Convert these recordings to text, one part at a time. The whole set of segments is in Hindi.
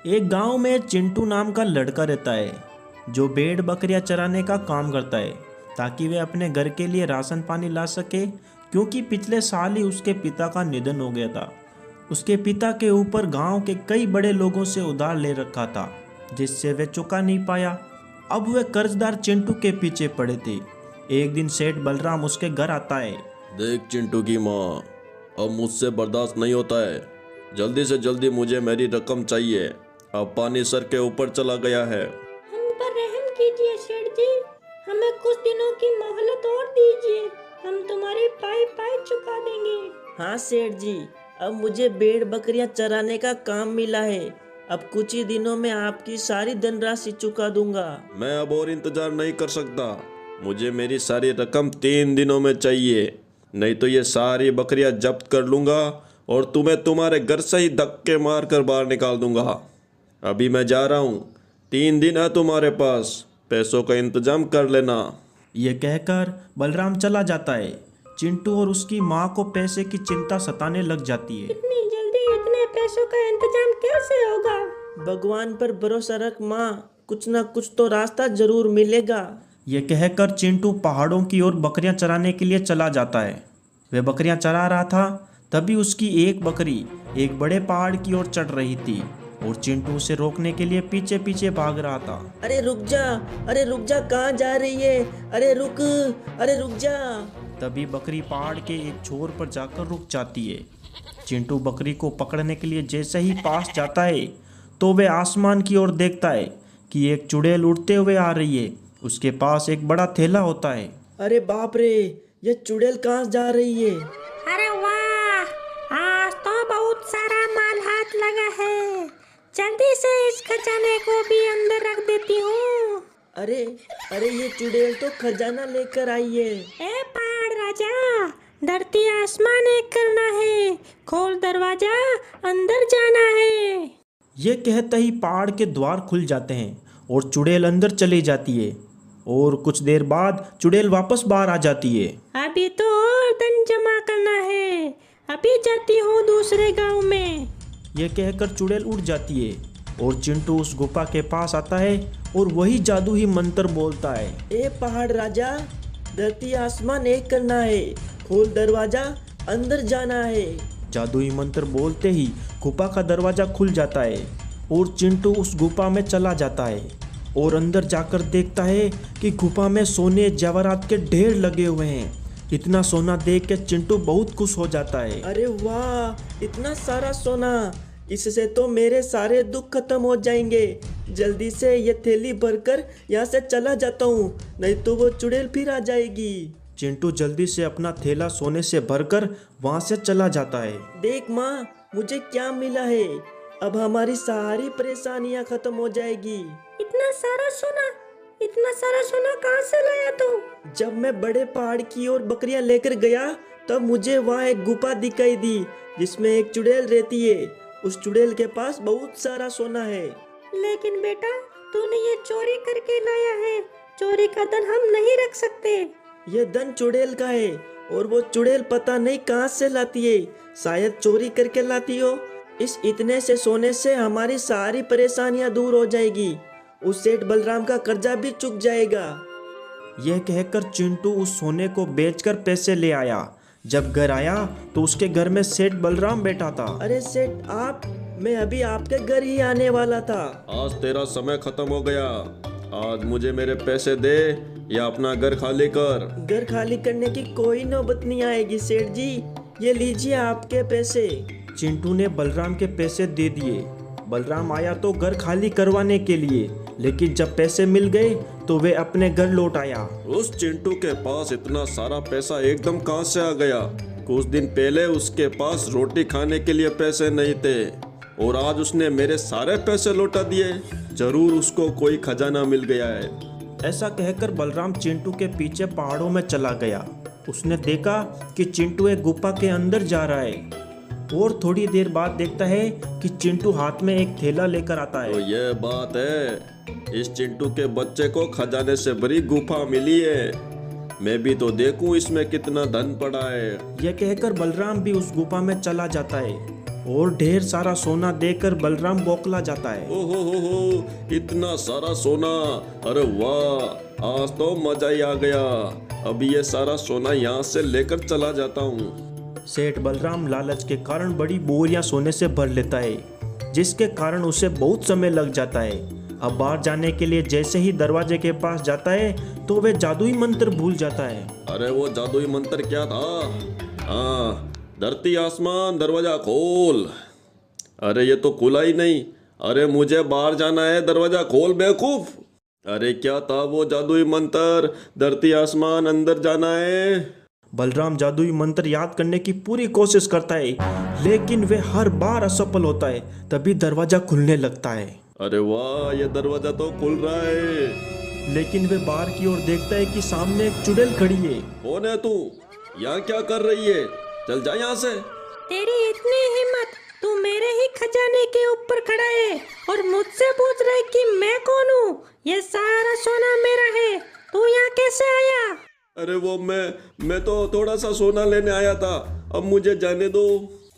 एक गांव में चिंटू नाम का लड़का रहता है जो भेड़ बकरियां चराने का काम करता है ताकि वे अपने घर के लिए राशन पानी ला सके, क्योंकि पिछले साल ही उसके पिता का निधन हो गया था। उसके पिता के ऊपर गांव के कई बड़े लोगों से उधार ले रखा था जिससे वे चुका नहीं पाया। अब वे कर्जदार चिंटू के पीछे पड़े थे। एक दिन सेठ बलराम उसके घर आता है। देख चिंटू की माँ, अब मुझसे बर्दाश्त नहीं होता है। जल्दी से जल्दी मुझे मेरी रकम चाहिए। अब पानी सर के ऊपर चला गया है। हम पर रहम कीजिए सेठ जी, हमें कुछ दिनों की मोहलत और दीजिए, हम तुम्हारी पाई पाई चुका देंगे। हाँ सेठ जी, अब मुझे भेड़ बकरियां चराने का काम मिला है। अब कुछ ही दिनों में आपकी सारी धनराशि चुका दूंगा। मैं अब और इंतजार नहीं कर सकता। मुझे मेरी सारी रकम 3 दिनों में चाहिए, नहीं तो ये सारी बकरियां जब्त कर लूंगा और तुम्हें तुम्हारे घर से ही धक्के मार कर बाहर निकाल दूंगा। अभी मैं जा रहा हूँ, 3 दिन है तुम्हारे पास, पैसों का इंतजाम कर लेना। ये कहकर बलराम चला जाता है। चिंटू और उसकी माँ को पैसे की चिंता सताने लग जाती है। इतनी जल्दी इतने पैसों का इंतजाम कैसे होगा? भगवान पर भरोसा रख माँ, कुछ ना कुछ तो रास्ता जरूर मिलेगा। ये कहकर चिंटू पहाड़ों की ओर बकरियां चराने के लिए चला जाता है। वह बकरियां चरा रहा था, तभी उसकी एक बकरी एक बड़े पहाड़ की ओर चढ़ रही थी और चिंटू उसे रोकने के लिए पीछे पीछे भाग रहा था। अरे रुक जा, कहाँ जा रही है? अरे रुक जा। तभी बकरी पहाड़ के एक छोर पर जाकर रुक जाती है। चिंटू बकरी को पकड़ने के लिए जैसे ही पास जाता है तो वह आसमान की ओर देखता है कि एक चुड़ैल उड़ते हुए आ रही है। उसके पास एक बड़ा थैला होता है। अरे बाप रे, ये चुड़ैल कहाँ जा रही है? अरे वाह, आज तो बहुत सारा माल हाथ लगा है, जल्दी से इस खजाने को भी अंदर रख देती हूँ। अरे ये चुड़ैल तो खजाना लेकर आई है। ए पहाड़ राजा, धरती आसमान एक करना है, खोल दरवाजा, अंदर जाना है। ये कहते ही पहाड़ के द्वार खुल जाते हैं और चुड़ैल अंदर चली जाती है और कुछ देर बाद चुड़ैल वापस बाहर आ जाती है। अभी तो और धन जमा करना है, अभी जाती हूँ दूसरे गांव में। यह कहकर चुड़ैल उड़ जाती है और चिंटू उस गुफा के पास आता है और वही जादुई मंत्र बोलता है। ए पहाड़ राजा, धरती आसमान एक करना है, खोल दरवाजा, अंदर जाना है। जादुई मंत्र बोलते ही गुफा का दरवाजा खुल जाता है और चिंटू उस गुफा में चला जाता है और अंदर जाकर देखता है कि गुफा में सोने जवाहरात के ढेर लगे हुए हैं। इतना सोना देख के चिंटू बहुत खुश हो जाता है। अरे वाह, इतना सारा सोना, इससे तो मेरे सारे दुख खत्म हो जाएंगे। जल्दी से ये थैली भरकर यहाँ से चला जाता हूँ, नहीं तो वो चुड़ैल फिर आ जाएगी। चिंटू जल्दी से अपना थैला सोने से भरकर वहाँ से चला जाता है। देख माँ, मुझे क्या मिला है, अब हमारी सारी परेशानियाँ खत्म हो जाएगी। इतना सारा सोना कहाँ से लाया तू? जब मैं बड़े पहाड़ की ओर बकरियां लेकर गया तब मुझे वहाँ एक गुफा दिखाई दी जिसमें एक चुड़ैल रहती है। उस चुड़ैल के पास बहुत सारा सोना है। लेकिन बेटा, तूने ये चोरी करके लाया है, चोरी का धन हम नहीं रख सकते। यह धन चुड़ैल का है और वो चुड़ैल पता नहीं कहाँ से लाती है, शायद चोरी करके लाती हो। इस इतने से सोने से हमारी सारी परेशानियां दूर हो जाएगी, उस सेठ बलराम का कर्जा भी चुक जाएगा। यह कहकर चिंटू उस सोने को बेचकर पैसे ले आया। जब घर आया तो उसके घर में सेठ बलराम बैठा था। अरे सेठ आप, मैं अभी आपके घर ही आने वाला था। आज तेरा समय खत्म हो गया। आज मुझे मेरे पैसे दे या अपना घर खाली कर। घर खाली करने की कोई नौबत नहीं आएगी सेठ जी, ये लीजिए आपके पैसे। चिंटू ने बलराम के पैसे दे दिए। बलराम आया तो घर खाली करवाने के लिए, लेकिन जब पैसे मिल गए तो वे अपने घर लौट आया। उस चिंटू के पास इतना सारा पैसा एकदम कहाँ से आ गया? कुछ दिन पहले उसके पास रोटी खाने के लिए पैसे नहीं थे और आज उसने मेरे सारे पैसे लौटा दिए। जरूर उसको कोई खजाना मिल गया है। ऐसा कहकर बलराम चिंटू के पीछे पहाड़ों में चला गया। उसने देखा कि चिंटू एक गुफा के अंदर जा रहा है और थोड़ी देर बाद देखता है कि चिंटू हाथ में एक थैला लेकर आता है। तो ये बात है, इस चिंटू के बच्चे को खजाने से भरी गुफा मिली है। मैं भी तो देखूं इसमें कितना धन पड़ा है। यह कहकर बलराम भी उस गुफा में चला जाता है और ढेर सारा सोना देखकर बलराम बौखला जाता है। ओहो हो, इतना सारा सोना, अरे वाह, आज तो मजा ही आ गया। अभी ये सारा सोना यहाँ से लेकर चला जाता हूँ। सेठ बलराम लालच के कारण बड़ी बोरियां सोने से भर लेता है, जिसके कारण उसे बहुत समय लग जाता है। अब बाहर जाने के लिए जैसे ही दरवाजे के पास जाता है तो वह जादुई मंत्र भूल जाता है। अरे वो जादुई मंत्र क्या था? हाँ, धरती आसमान दरवाजा खोल। अरे ये तो खुला ही नहीं। अरे मुझे बाहर जाना है, दरवाजा खोल बेवकूफ। अरे क्या था वो जादुई मंत्र? धरती आसमान अंदर जाना है। बलराम जादुई मंत्र याद करने की पूरी कोशिश करता है, लेकिन वह हर बार असफल होता है। तभी दरवाजा खुलने लगता है। अरे वाह, ये दरवाजा तो खुल रहा है। लेकिन वह बाहर की ओर देखता है कि सामने एक चुड़ैल खड़ी है। कौन है तू? यहाँ क्या कर रही है? चल जा यहाँ से। तेरी इतनी हिम्मत, तू मेरे ही खजाने के ऊपर खड़ा है और मुझसे पूछ रहा है कि मैं कौन हूँ? ये सारा सोना मेरा है, तू यहाँ कैसे आया? अरे वो मैं तो थोड़ा सा सोना लेने आया था, अब मुझे जाने दो।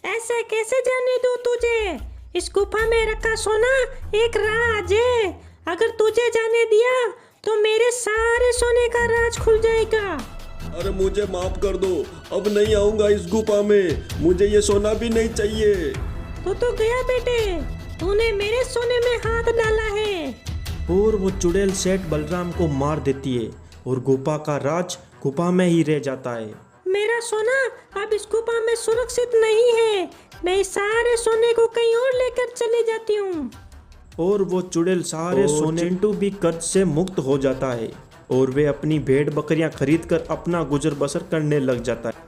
ऐसे कैसे जाने दूँ तुझे? इस गुफा में रखा सोना एक राज है। अगर तुझे जाने दिया तो मेरे सारे सोने का राज खुल जाएगा। अरे मुझे माफ कर दो, अब नहीं आऊंगा इस गुफा में। मुझे ये सोना भी नहीं चाहिए। तू तो गया बेटे, तूने मेरे सोने में हाथ डाला है। और वो चुड़ैल सेठ बलराम को मार देती है और गुफा का राज गुफा में ही रह जाता है। मेरा सोना अब इस गुफा में सुरक्षित नहीं है। मैं इस सारे सोने को कहीं और लेकर चली जाती हूँ। और वो चुड़ैल सारे सोने चिंटू भी कर्ज से मुक्त हो जाता है और वे अपनी भेड़ बकरियां खरीदकर अपना गुजर बसर करने लग जाता है।